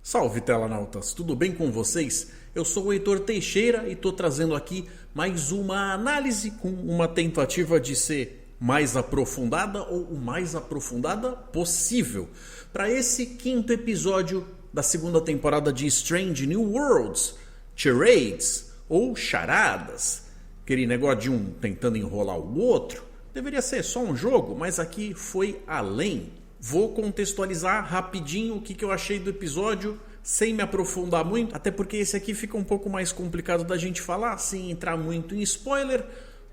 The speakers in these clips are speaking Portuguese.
Salve telanautas, tudo bem com vocês? Eu sou o Heitor Teixeira e estou trazendo aqui mais uma análise com uma tentativa de ser mais aprofundada ou o mais aprofundada possível para esse quinto episódio da segunda temporada de Strange New Worlds, Charades ou Charadas. Aquele negócio de um tentando enrolar o outro. Deveria ser só um jogo, mas aqui foi além. Vou contextualizar rapidinho o que eu achei do episódio, sem me aprofundar muito, até porque esse aqui fica um pouco mais complicado da gente falar, sem entrar muito em spoiler,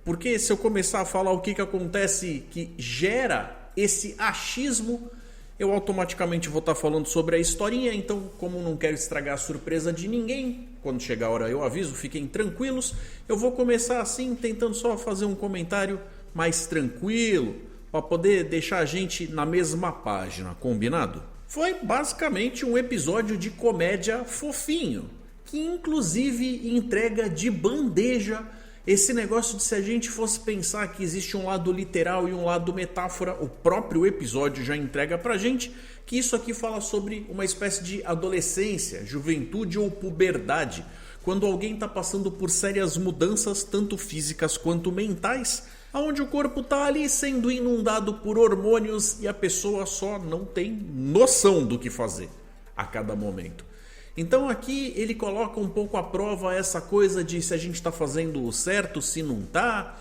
porque se eu começar a falar o que acontece que gera esse achismo, eu automaticamente vou estar falando sobre a historinha, então como não quero estragar a surpresa de ninguém, quando chegar a hora eu aviso, fiquem tranquilos, eu vou começar assim, tentando só fazer um comentário mais tranquilo, para poder deixar a gente na mesma página, combinado? Foi basicamente um episódio de comédia fofinho, que inclusive entrega de bandeja esse negócio de se a gente fosse pensar que existe um lado literal e um lado metáfora, o próprio episódio já entrega pra gente que isso aqui fala sobre uma espécie de adolescência, juventude ou puberdade, quando alguém está passando por sérias mudanças, tanto físicas quanto mentais, onde o corpo está ali sendo inundado por hormônios e a pessoa só não tem noção do que fazer a cada momento. Então aqui ele coloca um pouco à prova essa coisa de se a gente está fazendo o certo, se não está.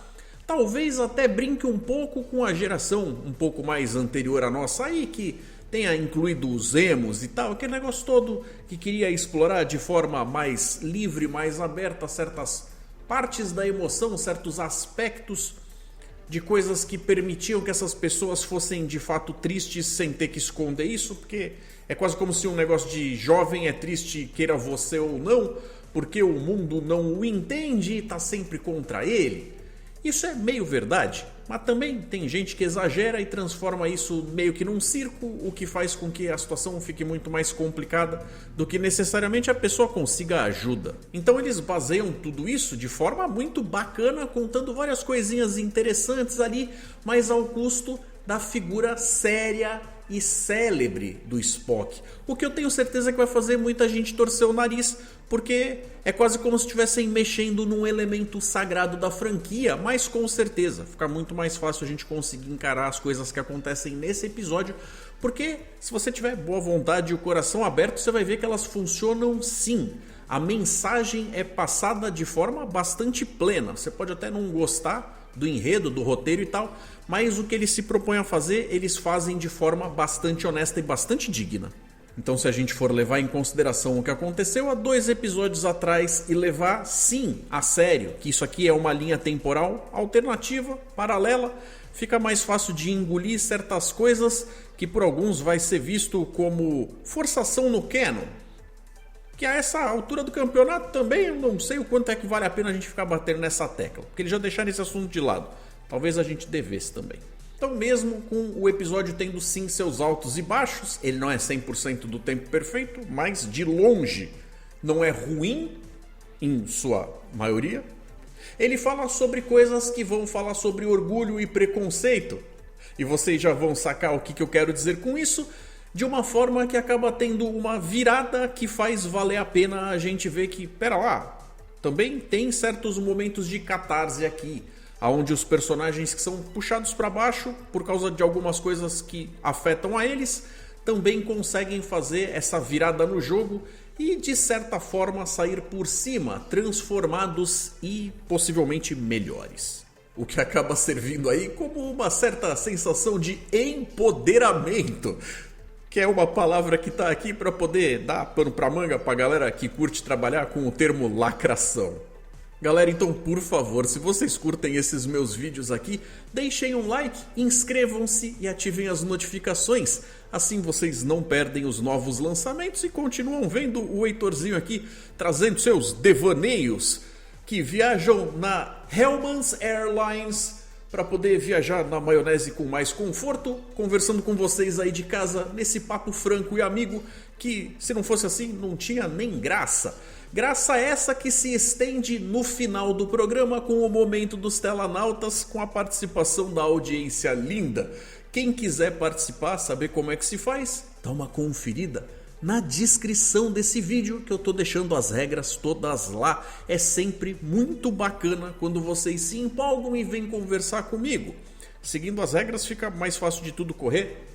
Talvez até brinque um pouco com a geração um pouco mais anterior à nossa aí, que tenha incluído os emos e tal, aquele negócio todo que queria explorar de forma mais livre, mais aberta certas partes da emoção, certos aspectos de coisas que permitiam que essas pessoas fossem de fato tristes sem ter que esconder isso, porque é quase como se um negócio de jovem é triste, queira você ou não, porque o mundo não o entende e está sempre contra ele. Isso é meio verdade, mas também tem gente que exagera e transforma isso meio que num circo, o que faz com que a situação fique muito mais complicada do que necessariamente a pessoa consiga ajuda. Então eles baseiam tudo isso de forma muito bacana, contando várias coisinhas interessantes ali, mas ao custo da figura séria e célebre do Spock. O que eu tenho certeza que vai fazer muita gente torcer o nariz, porque é quase como se estivessem mexendo num elemento sagrado da franquia, mas com certeza fica muito mais fácil a gente conseguir encarar as coisas que acontecem nesse episódio, porque se você tiver boa vontade e o coração aberto, você vai ver que elas funcionam sim. A mensagem é passada de forma bastante plena. Você pode até não gostar do enredo, do roteiro e tal, mas o que eles se propõem a fazer, eles fazem de forma bastante honesta e bastante digna. Então se a gente for levar em consideração o que aconteceu há 2 episódios atrás e levar sim a sério que isso aqui é uma linha temporal alternativa, paralela, fica mais fácil de engolir certas coisas que por alguns vai ser visto como forçação no canon. Que a essa altura do campeonato também eu não sei o quanto é que vale a pena a gente ficar batendo nessa tecla, porque eles já deixaram esse assunto de lado. Talvez a gente devesse também. Então mesmo com o episódio tendo sim seus altos e baixos, ele não é 100% do tempo perfeito, mas de longe não é ruim em sua maioria. Ele fala sobre coisas que vão falar sobre orgulho e preconceito. E vocês já vão sacar o que eu quero dizer com isso, de uma forma que acaba tendo uma virada que faz valer a pena a gente ver que, pera lá, também tem certos momentos de catarse aqui, onde os personagens que são puxados para baixo por causa de algumas coisas que afetam a eles, também conseguem fazer essa virada no jogo e de certa forma sair por cima, transformados e possivelmente melhores. O que acaba servindo aí como uma certa sensação de empoderamento, que é uma palavra que está aqui para poder dar pano para manga para a galera que curte trabalhar com o termo lacração. Galera, então por favor, se vocês curtem esses meus vídeos aqui, deixem um like, inscrevam-se e ativem as notificações. Assim vocês não perdem os novos lançamentos e continuam vendo o Heitorzinho aqui trazendo seus devaneios que viajam na Hellmann's Airlines para poder viajar na maionese com mais conforto, conversando com vocês aí de casa nesse papo franco e amigo que, se não fosse assim, não tinha nem graça. Graça essa que se estende no final do programa com o momento dos telanautas, com a participação da audiência linda. Quem quiser participar, saber como é que se faz, dá uma conferida na descrição desse vídeo, que eu tô deixando as regras todas lá. É sempre muito bacana quando vocês se empolgam e vêm conversar comigo. Seguindo as regras fica mais fácil de tudo correr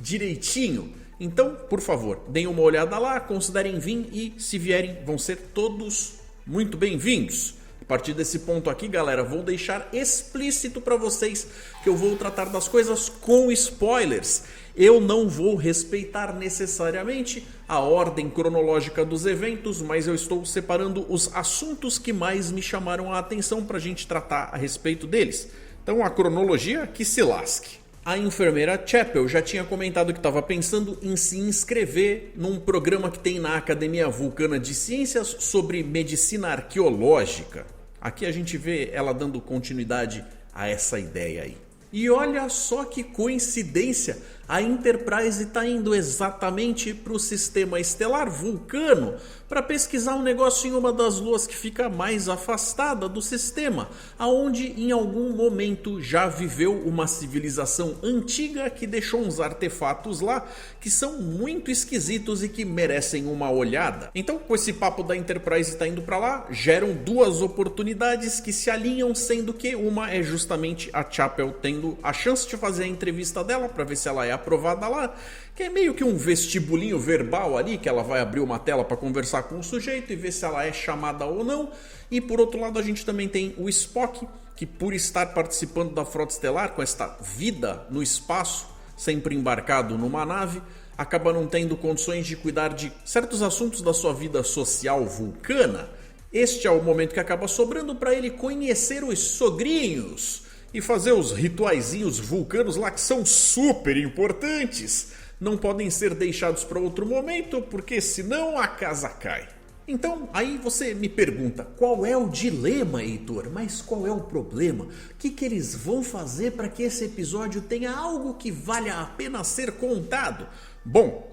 direitinho. Então, por favor, deem uma olhada lá, considerem vir e, se vierem, vão ser todos muito bem-vindos. A partir desse ponto aqui, galera, vou deixar explícito para vocês que eu vou tratar das coisas com spoilers. Eu não vou respeitar necessariamente a ordem cronológica dos eventos, mas eu estou separando os assuntos que mais me chamaram a atenção para a gente tratar a respeito deles. Então, a cronologia que se lasque. A enfermeira Chapel já tinha comentado que estava pensando em se inscrever num programa que tem na Academia Vulcana de Ciências sobre medicina arqueológica. Aqui a gente vê ela dando continuidade a essa ideia aí. E olha só que coincidência, a Enterprise está indo exatamente para o sistema estelar Vulcano para pesquisar um negócio em uma das luas que fica mais afastada do sistema, aonde em algum momento já viveu uma civilização antiga que deixou uns artefatos lá que são muito esquisitos e que merecem uma olhada. Então, com esse papo da Enterprise está indo para lá, geram duas oportunidades que se alinham, sendo que uma é justamente a Chapel tendo a chance de fazer a entrevista dela para ver se ela é aprovada lá, que é meio que um vestibulinho verbal ali, que ela vai abrir uma tela para conversar com o sujeito e ver se ela é chamada ou não. E por outro lado a gente também tem o Spock, que por estar participando da Frota Estelar com esta vida no espaço, sempre embarcado numa nave, acaba não tendo condições de cuidar de certos assuntos da sua vida social vulcana. Este é o momento que acaba sobrando para ele conhecer os sogrinhos e fazer os rituaizinhos vulcanos lá que são super importantes. Não podem ser deixados para outro momento, porque senão a casa cai. Então, aí você me pergunta, qual é o dilema, Heitor? Mas qual é o problema? O que eles vão fazer para que esse episódio tenha algo que valha a pena ser contado? Bom,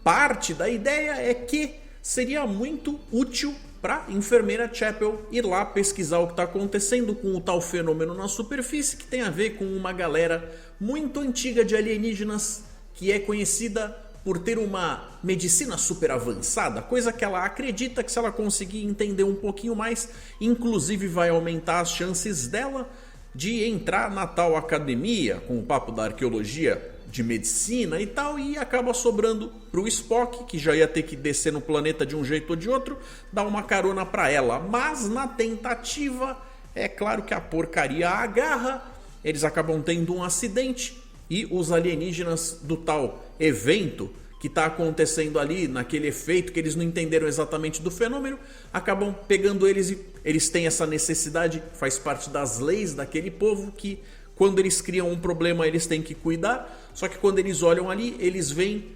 parte da ideia é que seria muito útil para a enfermeira Chapel ir lá pesquisar o que está acontecendo com o tal fenômeno na superfície, que tem a ver com uma galera muito antiga de alienígenas que é conhecida por ter uma medicina super avançada, coisa que ela acredita que se ela conseguir entender um pouquinho mais, inclusive vai aumentar as chances dela de entrar na tal academia com o papo da arqueologia de medicina e tal, e acaba sobrando pro Spock, que já ia ter que descer no planeta de um jeito ou de outro, dar uma carona para ela. Mas na tentativa, é claro que a porcaria agarra, eles acabam tendo um acidente e os alienígenas do tal evento que está acontecendo ali, naquele efeito que eles não entenderam exatamente do fenômeno, acabam pegando eles e eles têm essa necessidade, faz parte das leis daquele povo, que quando eles criam um problema eles têm que cuidar, só que quando eles olham ali, eles veem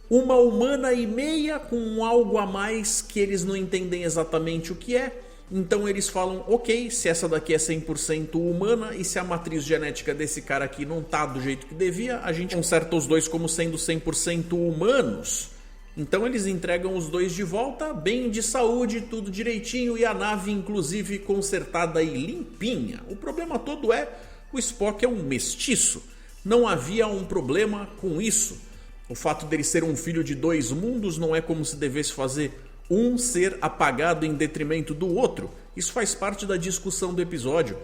uma humana e meia com algo a mais que eles não entendem exatamente o que é. Então eles falam, ok, se essa daqui é 100% humana e se a matriz genética desse cara aqui não tá do jeito que devia, a gente conserta os dois como sendo 100% humanos. Então eles entregam os dois de volta, bem de saúde, tudo direitinho, e a nave inclusive consertada e limpinha. O problema todo é, o Spock é um mestiço. Não havia um problema com isso. O fato dele ser um filho de dois mundos não é como se devesse fazer um ser apagado em detrimento do outro. Isso faz parte da discussão do episódio.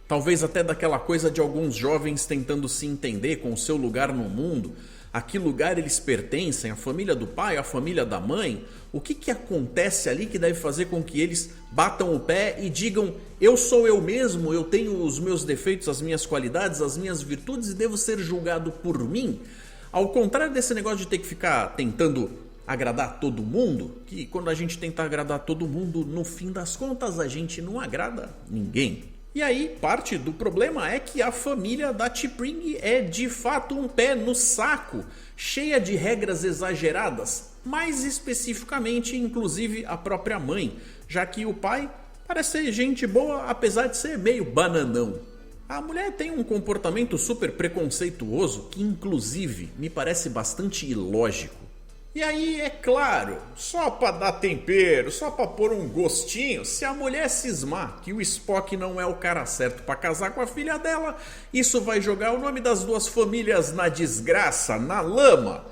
Talvez até daquela coisa de alguns jovens tentando se entender com o seu lugar no mundo. A que lugar eles pertencem? A família do pai? A família da mãe? O que acontece ali que deve fazer com que eles batam o pé e digam: eu sou eu mesmo, eu tenho os meus defeitos, as minhas qualidades, as minhas virtudes e devo ser julgado por mim? Ao contrário desse negócio de ter que ficar tentando agradar todo mundo, que quando a gente tenta agradar todo mundo, no fim das contas a gente não agrada ninguém. E aí parte do problema é que a família da T'Pring é de fato um pé no saco, cheia de regras exageradas, mais especificamente inclusive a própria mãe, já que o pai parece ser gente boa apesar de ser meio bananão. A mulher tem um comportamento super preconceituoso que inclusive me parece bastante ilógico. E aí, é claro, só pra dar tempero, só pra pôr um gostinho, se a mulher cismar que o Spock não é o cara certo pra casar com a filha dela, isso vai jogar o nome das duas famílias na desgraça, na lama.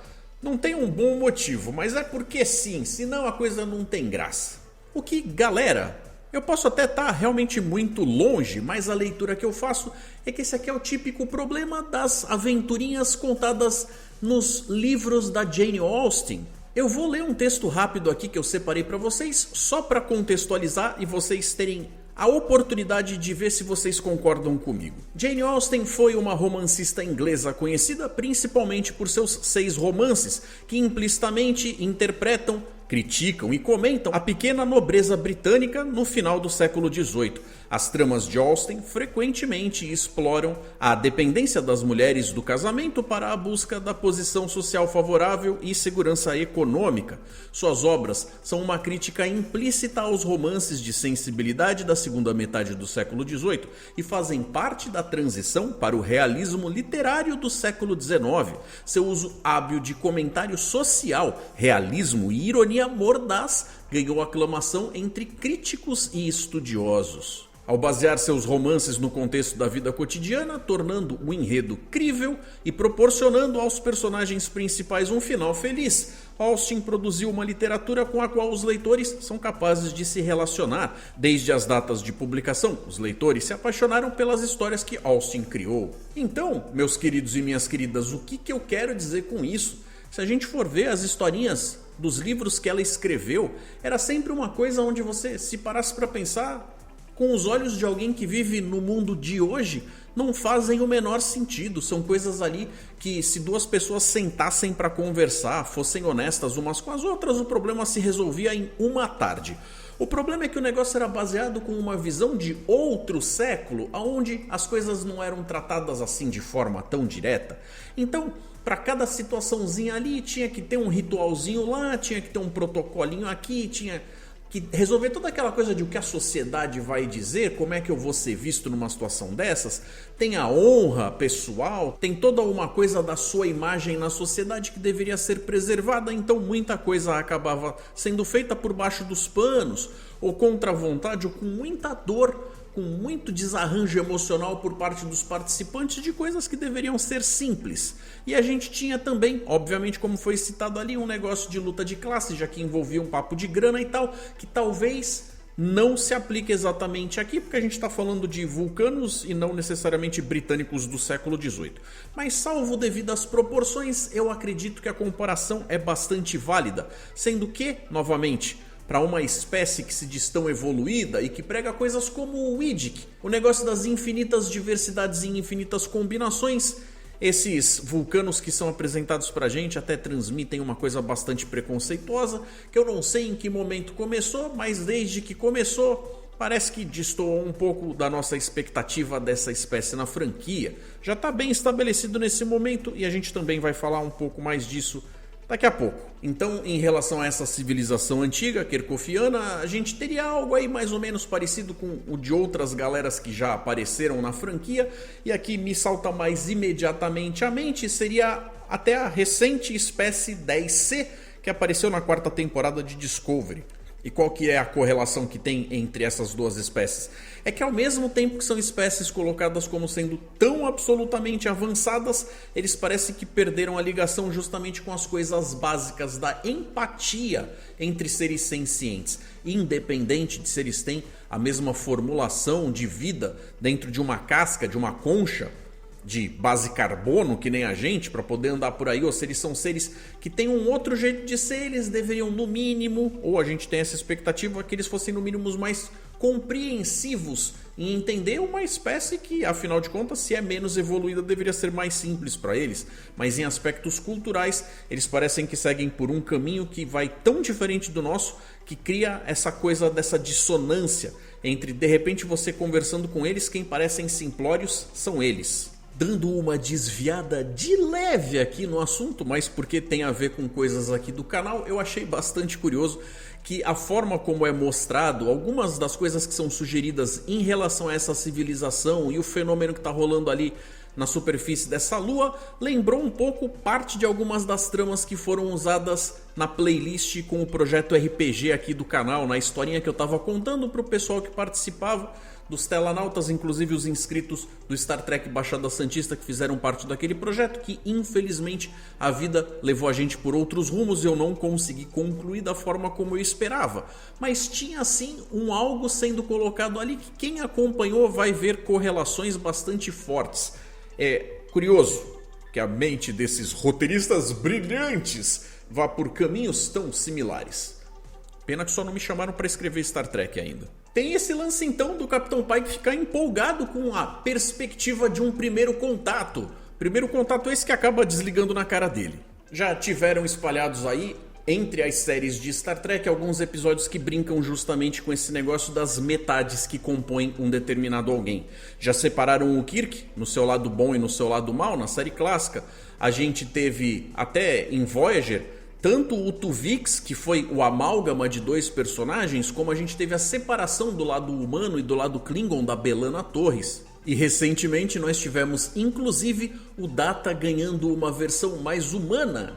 Não tem um bom motivo, mas é porque sim, senão a coisa não tem graça. O que, galera, eu posso até estar realmente muito longe, mas a leitura que eu faço é que esse aqui é o típico problema das aventurinhas contadas nos livros da Jane Austen. Eu vou ler um texto rápido aqui que eu separei para vocês, só para contextualizar e vocês terem a oportunidade de ver se vocês concordam comigo. Jane Austen foi uma romancista inglesa conhecida principalmente por seus 6 romances, que implicitamente interpretam, criticam e comentam a pequena nobreza britânica no final do século XVIII. As tramas de Austen frequentemente exploram a dependência das mulheres do casamento para a busca da posição social favorável e segurança econômica. Suas obras são uma crítica implícita aos romances de sensibilidade da segunda metade do século XVIII e fazem parte da transição para o realismo literário do século XIX. Seu uso hábil de comentário social, realismo e ironia mordaz ganhou aclamação entre críticos e estudiosos. Ao basear seus romances no contexto da vida cotidiana, tornando o enredo crível e proporcionando aos personagens principais um final feliz, Austen produziu uma literatura com a qual os leitores são capazes de se relacionar. Desde as datas de publicação, os leitores se apaixonaram pelas histórias que Austen criou. Então, meus queridos e minhas queridas, o que eu quero dizer com isso? Se a gente for ver as historinhas dos livros que ela escreveu, era sempre uma coisa onde você, se parasse para pensar, com os olhos de alguém que vive no mundo de hoje, não fazem o menor sentido. São coisas ali que, se 2 pessoas sentassem para conversar, fossem honestas umas com as outras, o problema se resolvia em uma tarde. O problema é que o negócio era baseado com uma visão de outro século, onde as coisas não eram tratadas assim de forma tão direta. Então, para cada situaçãozinha ali, tinha que ter um ritualzinho lá, tinha que ter um protocolinho aqui, tinha que resolver toda aquela coisa de o que a sociedade vai dizer, como é que eu vou ser visto numa situação dessas. Tem a honra pessoal, tem toda uma coisa da sua imagem na sociedade que deveria ser preservada, então muita coisa acabava sendo feita por baixo dos panos, ou contra a vontade, ou com muita dor, com muito desarranjo emocional por parte dos participantes de coisas que deveriam ser simples. E a gente tinha também, obviamente como foi citado ali, um negócio de luta de classe, já que envolvia um papo de grana e tal, que talvez não se aplique exatamente aqui, porque a gente está falando de vulcanos e não necessariamente britânicos do século XVIII. Mas salvo devidas proporções, eu acredito que a comparação é bastante válida, sendo que, novamente, para uma espécie que se diz tão evoluída e que prega coisas como o Widdick, o negócio das infinitas diversidades e infinitas combinações, esses vulcanos que são apresentados pra gente até transmitem uma coisa bastante preconceituosa, que eu não sei em que momento começou, mas desde que começou, parece que destoou um pouco da nossa expectativa dessa espécie na franquia. Já está bem estabelecido nesse momento e a gente também vai falar um pouco mais disso daqui a pouco. Então, em relação a essa civilização antiga, Kerkhofiana, a gente teria algo aí mais ou menos parecido com o de outras galeras que já apareceram na franquia. E aqui me salta mais imediatamente à mente, seria até a recente espécie 10C, que apareceu na 4ª temporada de Discovery. E qual que é a correlação que tem entre essas 2 espécies? É que ao mesmo tempo que são espécies colocadas como sendo tão absolutamente avançadas, eles parecem que perderam a ligação justamente com as coisas básicas da empatia entre seres sencientes, independente de se eles têm a mesma formulação de vida dentro de uma casca, de uma concha de base carbono, que nem a gente, para poder andar por aí, ou se eles são seres que têm um outro jeito de ser, eles deveriam no mínimo, ou a gente tem essa expectativa que eles fossem no mínimo mais compreensivos em entender uma espécie que, afinal de contas, se é menos evoluída, deveria ser mais simples para eles. Mas em aspectos culturais, eles parecem que seguem por um caminho que vai tão diferente do nosso, que cria essa coisa dessa dissonância entre, de repente, você conversando com eles, quem parecem simplórios são eles. Dando uma desviada de leve aqui no assunto, mas porque tem a ver com coisas aqui do canal, eu achei bastante curioso que a forma como é mostrado, algumas das coisas que são sugeridas em relação a essa civilização e o fenômeno que está rolando ali na superfície dessa lua lembrou um pouco parte de algumas das tramas que foram usadas na playlist com o projeto RPG aqui do canal, na historinha que eu estava contando para o pessoal que participava, dos telanautas, inclusive os inscritos do Star Trek Baixada Santista que fizeram parte daquele projeto, que infelizmente a vida levou a gente por outros rumos e eu não consegui concluir da forma como eu esperava. Mas tinha sim um algo sendo colocado ali que quem acompanhou vai ver correlações bastante fortes. É curioso que a mente desses roteiristas brilhantes vá por caminhos tão similares. Pena que só não me chamaram para escrever Star Trek ainda. Tem esse lance então do Capitão Pike ficar empolgado com a perspectiva de um primeiro contato. Primeiro contato esse que acaba desligando na cara dele. Já tiveram espalhados aí, entre as séries de Star Trek, alguns episódios que brincam justamente com esse negócio das metades que compõem um determinado alguém. Já separaram o Kirk no seu lado bom e no seu lado mal na série clássica. A gente teve até em Voyager tanto o Tuvix, que foi o amálgama de dois personagens, como a gente teve a separação do lado humano e do lado Klingon da B'Elanna Torres. E recentemente nós tivemos inclusive o Data ganhando uma versão mais humana,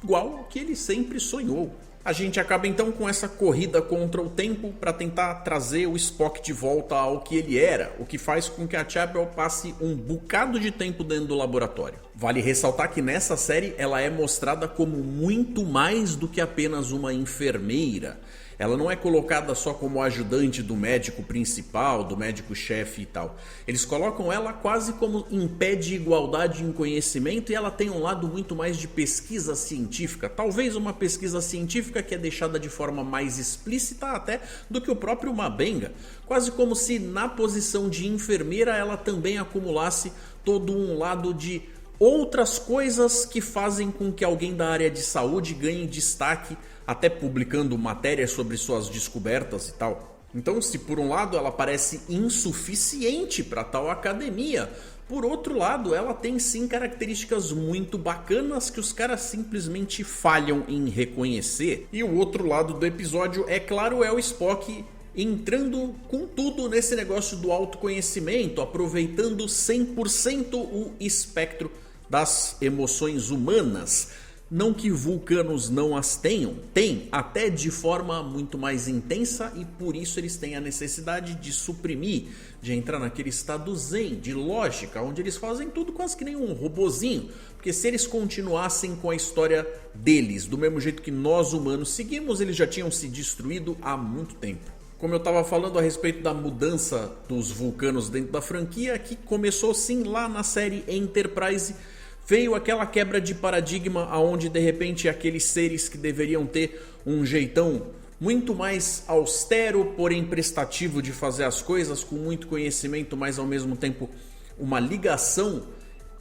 igual que ele sempre sonhou. A gente acaba então com essa corrida contra o tempo para tentar trazer o Spock de volta ao que ele era, o que faz com que a Chapel passe um bocado de tempo dentro do laboratório. Vale ressaltar que nessa série ela é mostrada como muito mais do que apenas uma enfermeira. Ela não é colocada só como ajudante do médico principal, do médico-chefe e tal. Eles colocam ela quase como em pé de igualdade em conhecimento e ela tem um lado muito mais de pesquisa científica. Talvez uma pesquisa científica que é deixada de forma mais explícita até do que o próprio M'Benga. Quase como se na posição de enfermeira ela também acumulasse todo um lado de outras coisas que fazem com que alguém da área de saúde ganhe destaque, até publicando matérias sobre suas descobertas e tal. Então, se por um lado ela parece insuficiente para tal academia, por outro lado ela tem sim características muito bacanas que os caras simplesmente falham em reconhecer. E o outro lado do episódio, é claro, é o Spock entrando com tudo nesse negócio do autoconhecimento, aproveitando 100% o espectro das emoções humanas. Não que vulcanos não as tenham, tem, até de forma muito mais intensa, e por isso eles têm a necessidade de suprimir, de entrar naquele estado zen, de lógica, onde eles fazem tudo quase que nem um robozinho. Porque se eles continuassem com a história deles, do mesmo jeito que nós humanos seguimos, eles já tinham se destruído há muito tempo. Como eu estava falando a respeito da mudança dos vulcanos dentro da franquia, que começou sim lá na série Enterprise. Veio aquela quebra de paradigma onde de repente aqueles seres que deveriam ter um jeitão muito mais austero, porém prestativo de fazer as coisas, com muito conhecimento, mas ao mesmo tempo uma ligação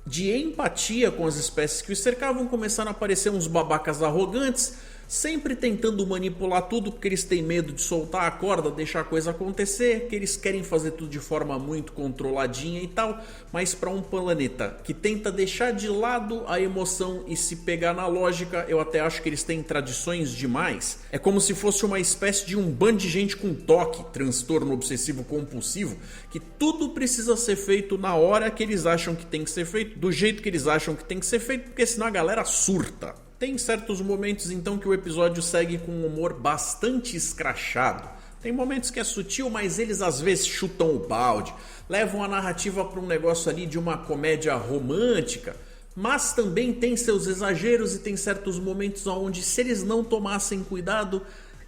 de empatia com as espécies que os cercavam, começaram a aparecer uns babacas arrogantes, sempre tentando manipular tudo porque eles têm medo de soltar a corda, deixar a coisa acontecer, que eles querem fazer tudo de forma muito controladinha e tal, mas para um planeta que tenta deixar de lado a emoção e se pegar na lógica, eu até acho que eles têm tradições demais. É como se fosse uma espécie de um bando de gente com toque, transtorno obsessivo compulsivo, que tudo precisa ser feito na hora que eles acham que tem que ser feito, do jeito que eles acham que tem que ser feito, porque senão a galera surta. Tem certos momentos então que o episódio segue com um humor bastante escrachado. Tem momentos que é sutil, mas eles às vezes chutam o balde, levam a narrativa para um negócio ali de uma comédia romântica, mas também tem seus exageros e tem certos momentos onde, se eles não tomassem cuidado,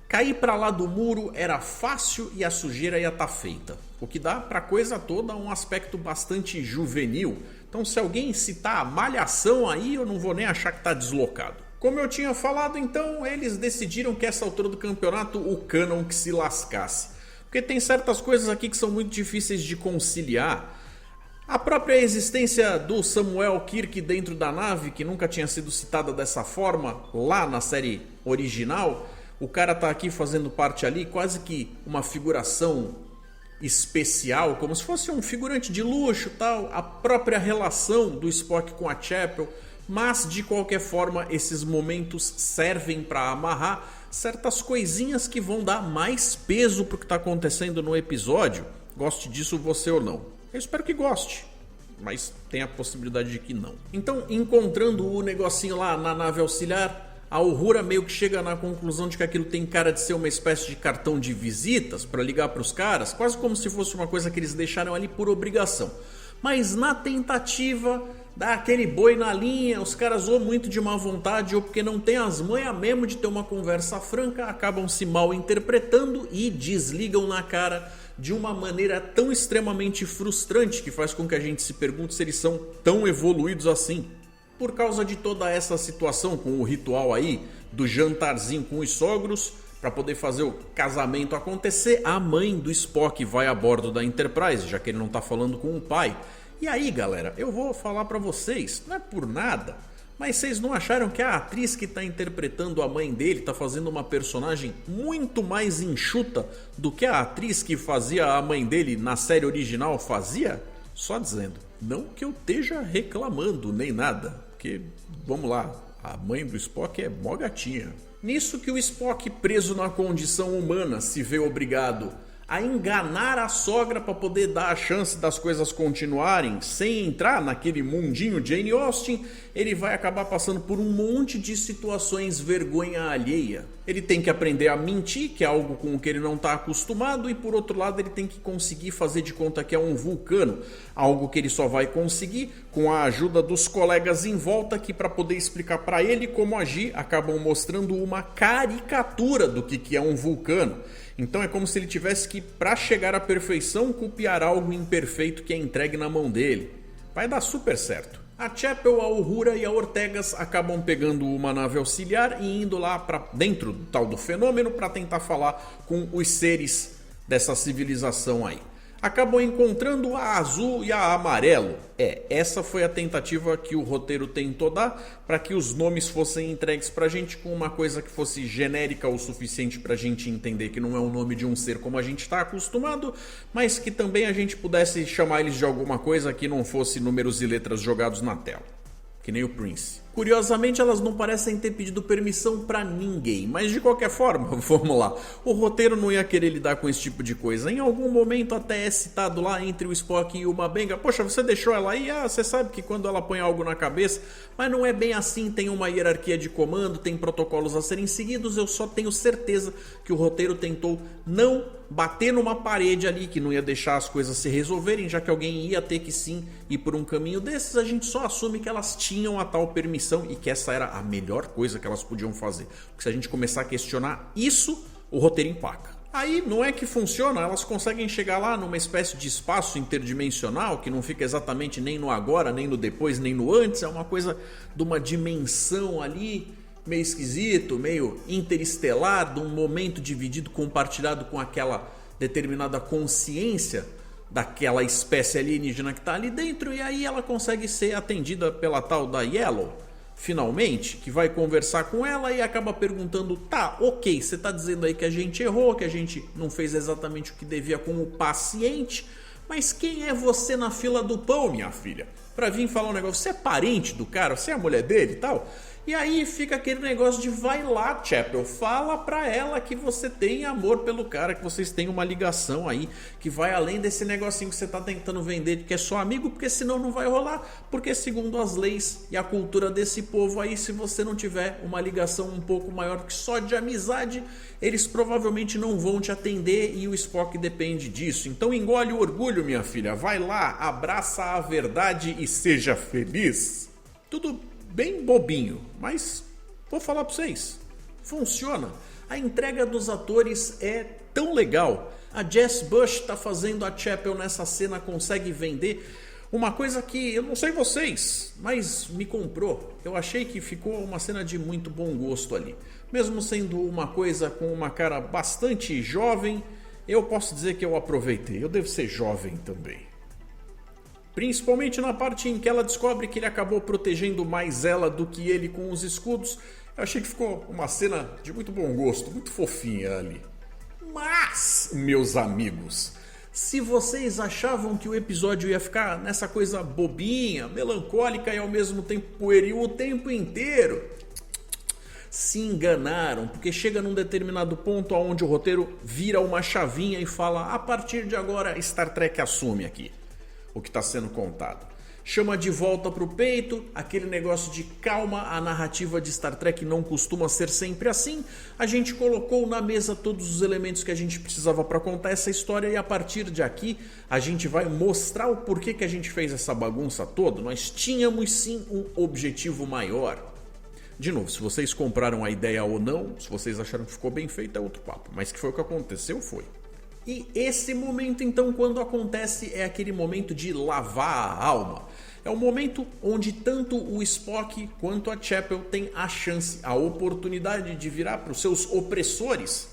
cair para lá do muro era fácil e a sujeira ia estar feita. O que dá para a coisa toda um aspecto bastante juvenil. Então, se alguém citar a Malhação aí, eu não vou nem achar que está deslocado. Como eu tinha falado, então, eles decidiram que essa altura do campeonato o canon que se lascasse. Porque tem certas coisas aqui que são muito difíceis de conciliar. A própria existência do Samuel Kirk dentro da nave, que nunca tinha sido citada dessa forma lá na série original. O cara tá aqui fazendo parte ali, quase que uma figuração especial, como se fosse um figurante de luxo, tal. A própria relação do Spock com a Chapel. Mas de qualquer forma esses momentos servem para amarrar certas coisinhas que vão dar mais peso para o que está acontecendo no episódio. Goste disso você ou não. Eu espero que goste. mas tem a possibilidade de que não. Então, encontrando o negocinho lá na nave auxiliar, a Uhura meio que chega na conclusão de que aquilo tem cara de ser uma espécie de cartão de visitas para ligar para os caras, quase como se fosse uma coisa que eles deixaram ali por obrigação. Mas na tentativa, dá aquele boi na linha, os caras ou muito de má vontade ou porque não tem as manhas mesmo de ter uma conversa franca, acabam se mal interpretando e desligam na cara de uma maneira tão extremamente frustrante que faz com que a gente se pergunte se eles são tão evoluídos assim. Por causa de toda essa situação com o ritual aí do jantarzinho com os sogros, para poder fazer o casamento acontecer, a mãe do Spock vai a bordo da Enterprise, já que ele não tá falando com o pai. E aí, galera, eu vou falar para vocês, não é por nada, mas vocês não acharam que a atriz que tá interpretando a mãe dele tá fazendo uma personagem muito mais enxuta do que a atriz que fazia a mãe dele na série original fazia? Só dizendo. Não que eu esteja reclamando nem nada, porque, vamos lá, a mãe do Spock é mó gatinha. Nisso que o Spock, preso na condição humana, se vê obrigado a enganar a sogra para poder dar a chance das coisas continuarem sem entrar naquele mundinho Jane Austen, ele vai acabar passando por um monte de situações vergonha alheia. Ele tem que aprender a mentir, que é algo com o que ele não está acostumado, e por outro lado ele tem que conseguir fazer de conta que é um vulcano, algo que ele só vai conseguir com a ajuda dos colegas em volta que, para poder explicar para ele como agir, acabam mostrando uma caricatura do que é um vulcano. Então é como se ele tivesse que, para chegar à perfeição, copiar algo imperfeito que é entregue na mão dele. Vai dar super certo. A Chapel, a Uhura e a Ortegas acabam pegando uma nave auxiliar e indo lá para dentro do tal do fenômeno para tentar falar com os seres dessa civilização aí. Acabam encontrando a Azul e a Amarelo. Essa foi a tentativa que o roteiro tentou dar para que os nomes fossem entregues pra gente com uma coisa que fosse genérica o suficiente pra gente entender que não é o nome de um ser como a gente está acostumado, mas que também a gente pudesse chamar eles de alguma coisa que não fosse números e letras jogados na tela. Que nem o Prince. Curiosamente, elas não parecem ter pedido permissão pra ninguém, mas de qualquer forma, vamos lá. O roteiro não ia querer lidar com esse tipo de coisa. Em algum momento até é citado lá entre o Spock e o M'Benga: poxa, você deixou ela aí? Você sabe que quando ela põe algo na cabeça, mas não é bem assim, tem uma hierarquia de comando, tem protocolos a serem seguidos. Eu só tenho certeza que o roteiro tentou não bater numa parede ali que não ia deixar as coisas se resolverem, já que alguém ia ter que sim ir por um caminho desses. A gente só assume que elas tinham a tal permissão e que essa era a melhor coisa que elas podiam fazer. Porque se a gente começar a questionar isso, o roteiro empaca. Aí não é que funciona, elas conseguem chegar lá numa espécie de espaço interdimensional que não fica exatamente nem no agora, nem no depois, nem no antes. É uma coisa de uma dimensão ali meio esquisito, meio interestelar, de um momento dividido, compartilhado com aquela determinada consciência daquela espécie alienígena que está ali dentro. E aí ela consegue ser atendida pela tal da Yellow, finalmente, que vai conversar com ela e acaba perguntando: tá, ok, você está dizendo aí que a gente errou, que a gente não fez exatamente o que devia com o paciente, mas quem é você na fila do pão, minha filha? Pra vir falar um negócio, você é parente do cara, você é a mulher dele e tal? E aí fica aquele negócio de: vai lá, Chapel, fala pra ela que você tem amor pelo cara, que vocês têm uma ligação aí, que vai além desse negocinho que você tá tentando vender, que é só amigo, porque senão não vai rolar. Porque segundo as leis e a cultura desse povo aí, se você não tiver uma ligação um pouco maior que só de amizade, eles provavelmente não vão te atender, e o Spock depende disso. Então engole o orgulho, minha filha, vai lá, abraça a verdade e seja feliz. Tudo bem bobinho, mas vou falar pra vocês, funciona. A entrega dos atores é tão legal. A Jess Bush tá fazendo a Chapel nessa cena, consegue vender uma coisa que eu não sei vocês, mas me comprou. Eu achei que ficou uma cena de muito bom gosto ali. Mesmo sendo uma coisa com uma cara bastante jovem, eu posso dizer que eu aproveitei. Eu devo ser jovem também. Principalmente na parte em que ela descobre que ele acabou protegendo mais ela do que ele com os escudos. Eu achei que ficou uma cena de muito bom gosto, muito fofinha ali. Mas, meus amigos, se vocês achavam que o episódio ia ficar nessa coisa bobinha, melancólica e ao mesmo tempo pueril o tempo inteiro, se enganaram, porque chega num determinado ponto onde o roteiro vira uma chavinha e fala: a partir de agora Star Trek assume aqui o que está sendo contado. chama de volta pro peito, aquele negócio de calma, a narrativa de Star Trek não costuma ser sempre assim. A gente colocou na mesa todos os elementos que a gente precisava para contar essa história e a partir de aqui a gente vai mostrar o porquê que a gente fez essa bagunça toda. Nós tínhamos sim um objetivo maior. De novo, se vocês compraram a ideia ou não, se vocês acharam que ficou bem feito é outro papo, mas que foi o que aconteceu, foi. E esse momento, então, quando acontece, é aquele momento de lavar a alma. É o momento onde tanto o Spock quanto a Chapel têm a chance, a oportunidade de virar para os seus opressores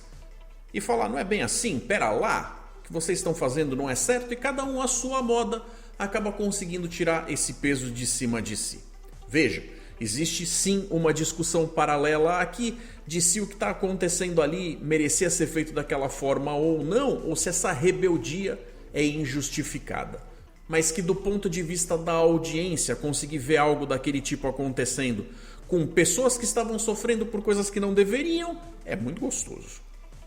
e falar, não é bem assim, pera lá, o que vocês estão fazendo não é certo, e cada um à sua moda acaba conseguindo tirar esse peso de cima de si. Veja, existe sim uma discussão paralela aqui de se o que está acontecendo ali merecia ser feito daquela forma ou não, ou se essa rebeldia é injustificada. Mas que do ponto de vista da audiência, conseguir ver algo daquele tipo acontecendo com pessoas que estavam sofrendo por coisas que não deveriam, é muito gostoso.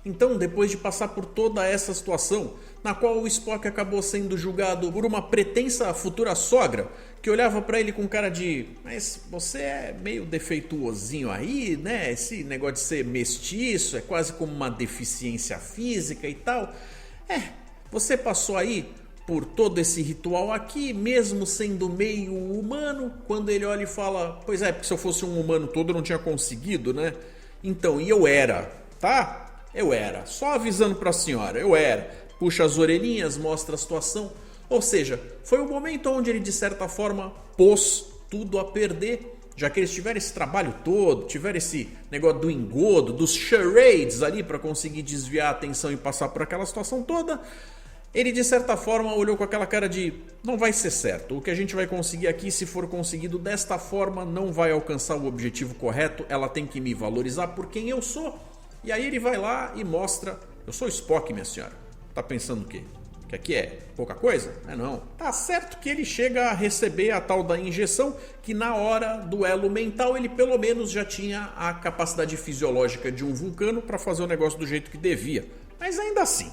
Então, depois de passar por toda essa situação, na qual o Spock acabou sendo julgado por uma pretensa futura sogra, que olhava pra ele com cara de, mas você é meio defeituosinho aí, né? Esse negócio de ser mestiço é quase como uma deficiência física e tal. Você passou aí por todo esse ritual aqui, mesmo sendo meio humano, quando ele olha e fala, pois é, porque se eu fosse um humano todo eu não tinha conseguido, né? Então, e eu era, tá? Eu era, só avisando pra senhora, eu era. Puxa as orelhinhas, mostra a situação. Ou seja, foi o momento onde ele de certa forma pôs tudo a perder. Já que eles tiveram esse trabalho todo, tiveram esse negócio do engodo, dos charades ali para conseguir desviar a atenção e passar por aquela situação toda, ele de certa forma olhou com aquela cara de, não vai ser certo, o que a gente vai conseguir aqui, se for conseguido desta forma, não vai alcançar o objetivo correto, ela tem que me valorizar por quem eu sou. E aí ele vai lá e mostra, eu sou Spock, minha senhora. Tá pensando o quê? Que aqui é pouca coisa? Não. Tá certo que ele chega a receber a tal da injeção, que na hora do elo mental ele pelo menos já tinha a capacidade fisiológica de um vulcano para fazer o negócio do jeito que devia. Mas ainda assim,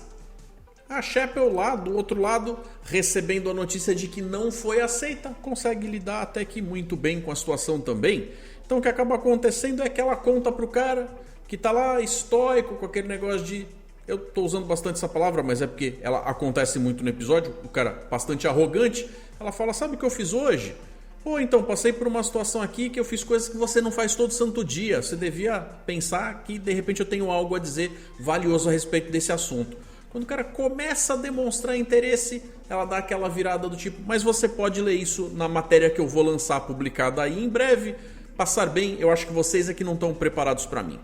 a Chapel lá do outro lado, recebendo a notícia de que não foi aceita, consegue lidar até que muito bem com a situação também. Então o que acaba acontecendo é que ela conta pro cara que tá lá estoico com aquele negócio de... Eu tô usando bastante essa palavra, mas é porque ela acontece muito no episódio. O cara bastante arrogante. Ela fala, sabe o que eu fiz hoje? Pô, então, passei por uma situação aqui que eu fiz coisas que você não faz todo santo dia. Você devia pensar que de repente eu tenho algo a dizer valioso a respeito desse assunto. Quando o cara começa a demonstrar interesse, ela dá aquela virada do tipo, mas você pode ler isso na matéria que eu vou lançar publicada aí em breve. Passar bem, eu acho que vocês é que não estão preparados para mim.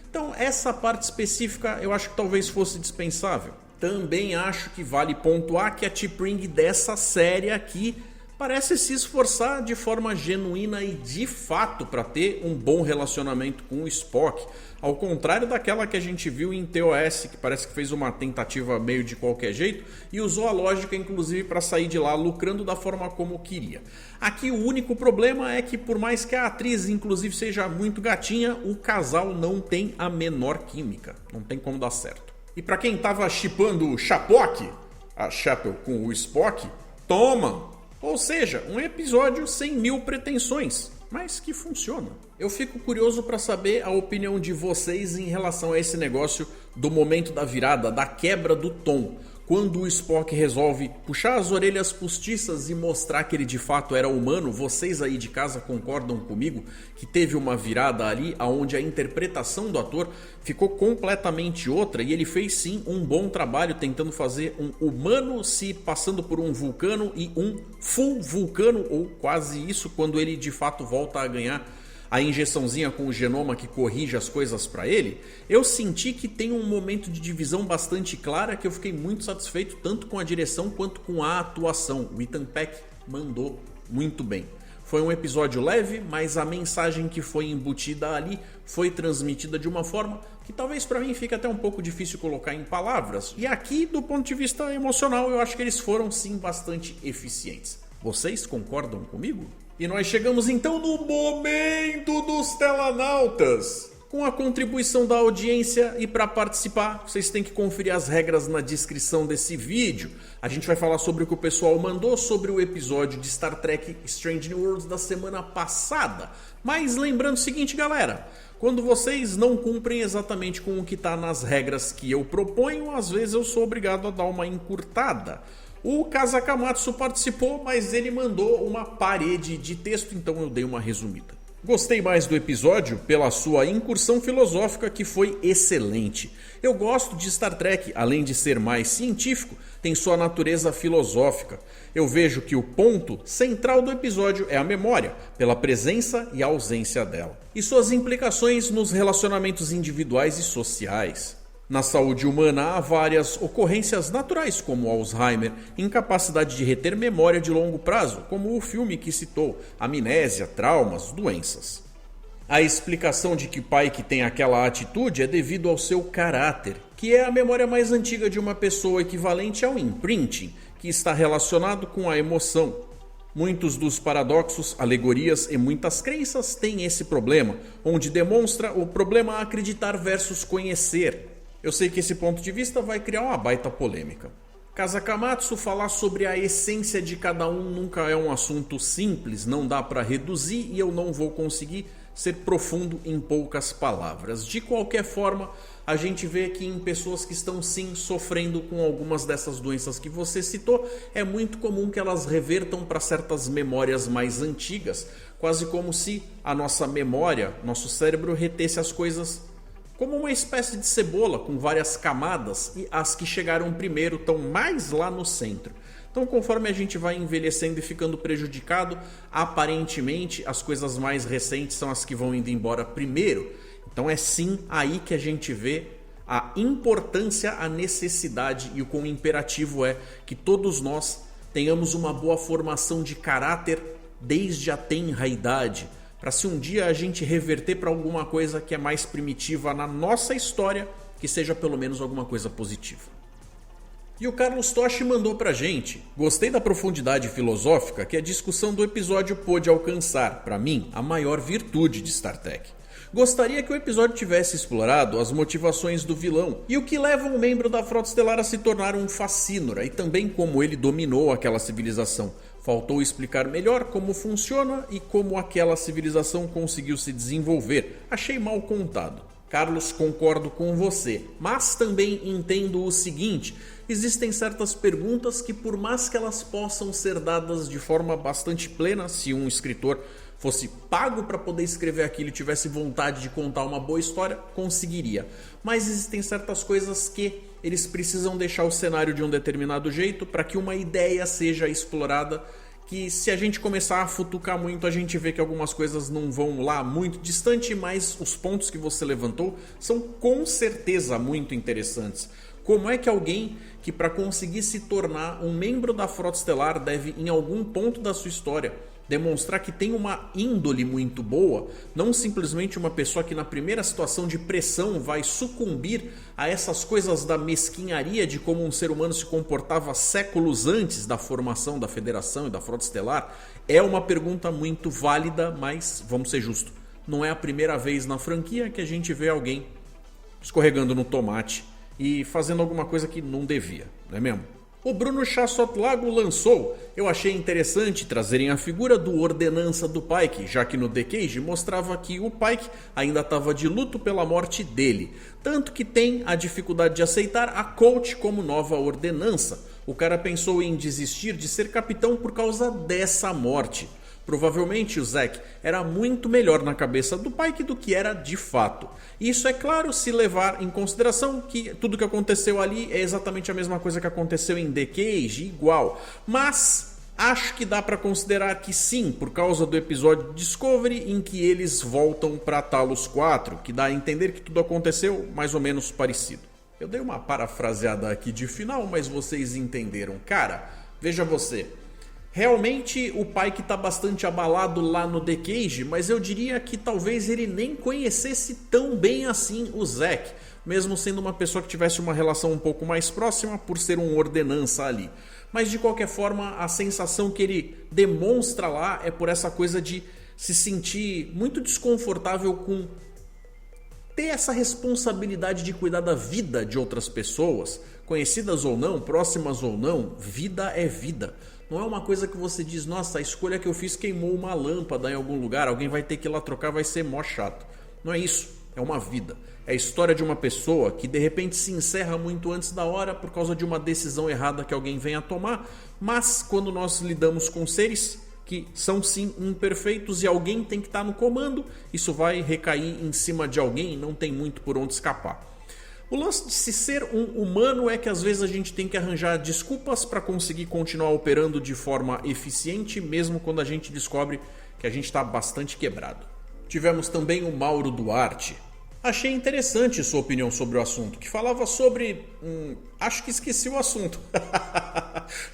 Então essa parte específica eu acho que talvez fosse dispensável. Também acho que vale pontuar que a T'Pring dessa série aqui parece se esforçar de forma genuína e de fato para ter um bom relacionamento com o Spock. Ao contrário daquela que a gente viu em TOS, que parece que fez uma tentativa meio de qualquer jeito e usou a lógica inclusive para sair de lá lucrando da forma como queria. Aqui o único problema é que por mais que a atriz inclusive seja muito gatinha, o casal não tem a menor química. Não tem como dar certo. E para quem tava shippando o Chapok, a Chapel com o Spock, toma! Ou seja, um episódio sem mil pretensões, mas que funciona. Eu fico curioso para saber a opinião de vocês em relação a esse negócio do momento da virada, da quebra do tom. Quando o Spock resolve puxar as orelhas postiças e mostrar que ele de fato era humano, vocês aí de casa concordam comigo que teve uma virada ali onde a interpretação do ator ficou completamente outra e ele fez sim um bom trabalho tentando fazer um humano se passando por um vulcano e um full vulcano ou quase isso quando ele de fato volta a ganhar a injeçãozinha com o genoma que corrige as coisas para ele. Eu senti que tem um momento de divisão bastante clara que eu fiquei muito satisfeito tanto com a direção quanto com a atuação. O Ethan Peck mandou muito bem. Foi um episódio leve, mas a mensagem que foi embutida ali foi transmitida de uma forma que talvez para mim fique até um pouco difícil colocar em palavras. E aqui, do ponto de vista emocional, eu acho que eles foram sim bastante eficientes. Vocês concordam comigo? E nós chegamos então no momento dos telanautas. com a contribuição da audiência, e para participar vocês têm que conferir as regras na descrição desse vídeo. A gente vai falar sobre o que o pessoal mandou sobre o episódio de Star Trek Strange New Worlds da semana passada. Mas lembrando o seguinte, galera, quando vocês não cumprem exatamente com o que está nas regras que eu proponho, às vezes eu sou obrigado a dar uma encurtada. O Kazakamatsu participou, mas ele mandou uma parede de texto, então eu dei uma resumida. Gostei mais do episódio pela sua incursão filosófica, que foi excelente. Eu gosto de Star Trek, além de ser mais científico, tem sua natureza filosófica. Eu vejo que o ponto central do episódio é a memória, pela presença e ausência dela, e suas implicações nos relacionamentos individuais e sociais. Na saúde humana há várias ocorrências naturais, como Alzheimer, incapacidade de reter memória de longo prazo, como o filme que citou, amnésia, traumas, doenças. A explicação de que o Pike tem aquela atitude é devido ao seu caráter, que é a memória mais antiga de uma pessoa, equivalente ao imprinting, que está relacionado com a emoção. Muitos dos paradoxos, alegorias e muitas crenças têm esse problema, onde demonstra o problema a acreditar versus conhecer. Eu sei que esse ponto de vista vai criar uma baita polêmica. Kazakamatsu, falar sobre a essência de cada um nunca é um assunto simples, não dá para reduzir e eu não vou conseguir ser profundo em poucas palavras. De qualquer forma, a gente vê que em pessoas que estão sim sofrendo com algumas dessas doenças que você citou, é muito comum que elas revertam para certas memórias mais antigas, quase como se a nossa memória, nosso cérebro retesse as coisas como uma espécie de cebola com várias camadas, e as que chegaram primeiro estão mais lá no centro. Então, conforme a gente vai envelhecendo e ficando prejudicado, aparentemente as coisas mais recentes são as que vão indo embora primeiro. Então é sim aí que a gente vê a importância, a necessidade e o quão imperativo é que todos nós tenhamos uma boa formação de caráter desde a tenra idade, para se um dia a gente reverter para alguma coisa que é mais primitiva na nossa história, que seja pelo menos alguma coisa positiva. E o Carlos Toshi mandou pra gente: gostei da profundidade filosófica que a discussão do episódio pôde alcançar, para mim, a maior virtude de Star Trek. Gostaria que o episódio tivesse explorado as motivações do vilão e o que leva um membro da Frota Estelar a se tornar um Facínora, e também como ele dominou aquela civilização. Faltou explicar melhor como funciona e como aquela civilização conseguiu se desenvolver. Achei mal contado. Carlos, concordo com você, mas também entendo o seguinte: existem certas perguntas que, por mais que elas possam ser dadas de forma bastante plena, se um escritor fosse pago para poder escrever aquilo e tivesse vontade de contar uma boa história, conseguiria. Mas existem certas coisas que eles precisam deixar o cenário de um determinado jeito para que uma ideia seja explorada, que se a gente começar a futucar muito, a gente vê que algumas coisas não vão lá muito distante, mas os pontos que você levantou são com certeza muito interessantes. Como é que alguém que, para conseguir se tornar um membro da Frota Estelar, deve, em algum ponto da sua história, demonstrar que tem uma índole muito boa, não simplesmente uma pessoa que na primeira situação de pressão vai sucumbir a essas coisas da mesquinharia de como um ser humano se comportava séculos antes da formação da Federação e da Frota Estelar? É uma pergunta muito válida, mas vamos ser justos, não é a primeira vez na franquia que a gente vê alguém escorregando no tomate e fazendo alguma coisa que não devia, não é mesmo? O Bruno Chassotlago lançou: eu achei interessante trazerem a figura do ordenança do Pike, já que no The Cage mostrava que o Pike ainda estava de luto pela morte dele, tanto que tem a dificuldade de aceitar a Colt como nova ordenança. O cara pensou em desistir de ser capitão por causa dessa morte. Provavelmente o Zack era muito melhor na cabeça do Pike do que era de fato. Isso é claro se levar em consideração que tudo que aconteceu ali é exatamente a mesma coisa que aconteceu em The Cage, igual. Mas acho que dá para considerar que sim, por causa do episódio Discovery em que eles voltam para Talos 4, que dá a entender que tudo aconteceu mais ou menos parecido. Eu dei uma parafraseada aqui de final, mas vocês entenderam. Cara, veja você. Realmente o Pike está bastante abalado lá no The Cage, mas eu diria que talvez ele nem conhecesse tão bem assim o Zack, mesmo sendo uma pessoa que tivesse uma relação um pouco mais próxima por ser um ordenança ali. Mas de qualquer forma, a sensação que ele demonstra lá é por essa coisa de se sentir muito desconfortável com ter essa responsabilidade de cuidar da vida de outras pessoas, conhecidas ou não, próximas ou não. Vida é vida. Não é uma coisa que você diz, nossa, a escolha que eu fiz queimou uma lâmpada em algum lugar, alguém vai ter que ir lá trocar, vai ser mó chato. Não é isso, é uma vida. É a história de uma pessoa que de repente se encerra muito antes da hora por causa de uma decisão errada que alguém vem a tomar, mas quando nós lidamos com seres que são sim imperfeitos e alguém tem que estar no comando, isso vai recair em cima de alguém e não tem muito por onde escapar. O lance de se ser um humano é que às vezes a gente tem que arranjar desculpas para conseguir continuar operando de forma eficiente, mesmo quando a gente descobre que a gente está bastante quebrado. Tivemos também o Mauro Duarte. Achei interessante sua opinião sobre o assunto, que falava sobre... acho que esqueci o assunto.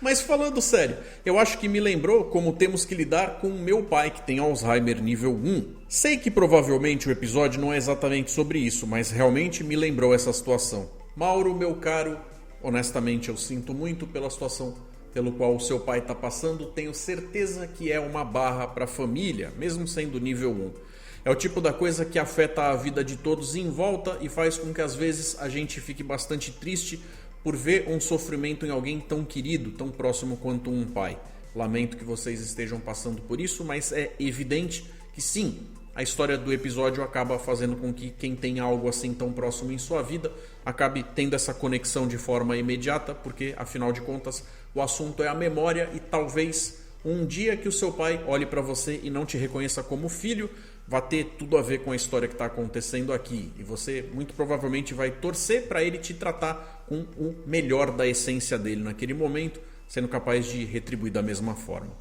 Mas falando sério, eu acho que me lembrou como temos que lidar com o meu pai que tem Alzheimer nível 1. Sei que provavelmente o episódio não é exatamente sobre isso, mas realmente me lembrou essa situação. Mauro, meu caro, honestamente eu sinto muito pela situação pelo qual o seu pai está passando. Tenho certeza que é uma barra para a família, mesmo sendo nível 1. É o tipo da coisa que afeta a vida de todos em volta e faz com que às vezes a gente fique bastante triste por ver um sofrimento em alguém tão querido, tão próximo quanto um pai. Lamento que vocês estejam passando por isso, mas é evidente que sim, a história do episódio acaba fazendo com que quem tem algo assim tão próximo em sua vida acabe tendo essa conexão de forma imediata, porque afinal de contas o assunto é a memória e talvez um dia que o seu pai olhe para você e não te reconheça como filho, vai ter tudo a ver com a história que está acontecendo aqui. E você muito provavelmente vai torcer para ele te tratar com o melhor da essência dele naquele momento, sendo capaz de retribuir da mesma forma.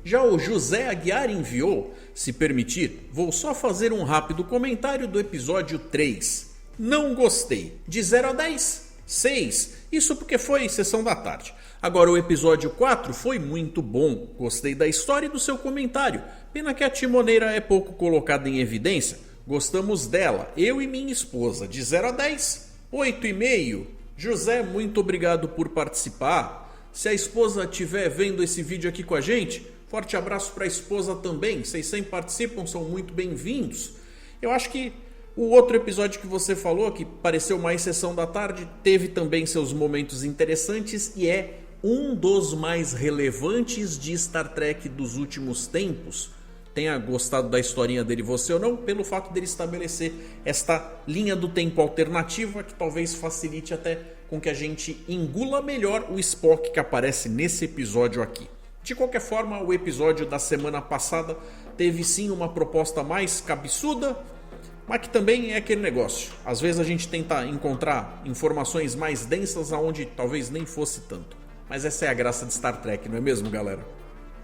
Já o José Aguiar enviou, se permitir, vou só fazer um rápido comentário do episódio 3. Não gostei. De 0 a 10, 6. Isso porque foi sessão da tarde. Agora o episódio 4 foi muito bom. Gostei da história e do seu comentário. Pena que a timoneira é pouco colocada em evidência. Gostamos dela, eu e minha esposa. De 0 a 10, 8,5. José, muito obrigado por participar. Se a esposa estiver vendo esse vídeo aqui com a gente, forte abraço para a esposa também. Vocês sempre participam, são muito bem-vindos. Eu acho que o outro episódio que você falou, que pareceu mais sessão da tarde, teve também seus momentos interessantes e é um dos mais relevantes de Star Trek dos últimos tempos. Tenha gostado da historinha dele você ou não, pelo fato dele estabelecer esta linha do tempo alternativa que talvez facilite até com que a gente engula melhor o Spock que aparece nesse episódio aqui. De qualquer forma, o episódio da semana passada teve sim uma proposta mais cabeçuda, mas que também é aquele negócio. Às vezes a gente tenta encontrar informações mais densas aonde talvez nem fosse tanto. Mas essa é a graça de Star Trek, não é mesmo, galera?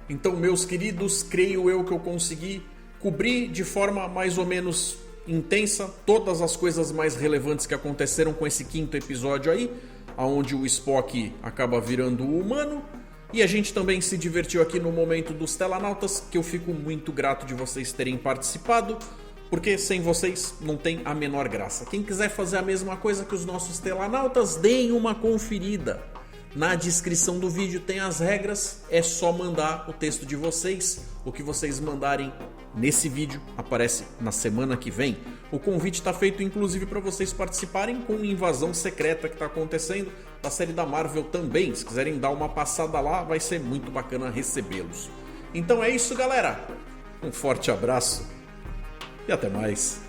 Então, meus queridos, creio eu que eu consegui cobrir de forma mais ou menos intensa todas as coisas mais relevantes que aconteceram com esse quinto episódio aí, onde o Spock acaba virando humano. E a gente também se divertiu aqui no momento dos Telanautas, que eu fico muito grato de vocês terem participado, porque sem vocês não tem a menor graça. Quem quiser fazer a mesma coisa que os nossos Telanautas, deem uma conferida. Na descrição do vídeo tem as regras, é só mandar o texto de vocês. O que vocês mandarem nesse vídeo aparece na semana que vem. O convite está feito inclusive para vocês participarem com a invasão secreta que está acontecendo da série da Marvel também. Se quiserem dar uma passada lá, vai ser muito bacana recebê-los. Então é isso, galera. Um forte abraço e até mais.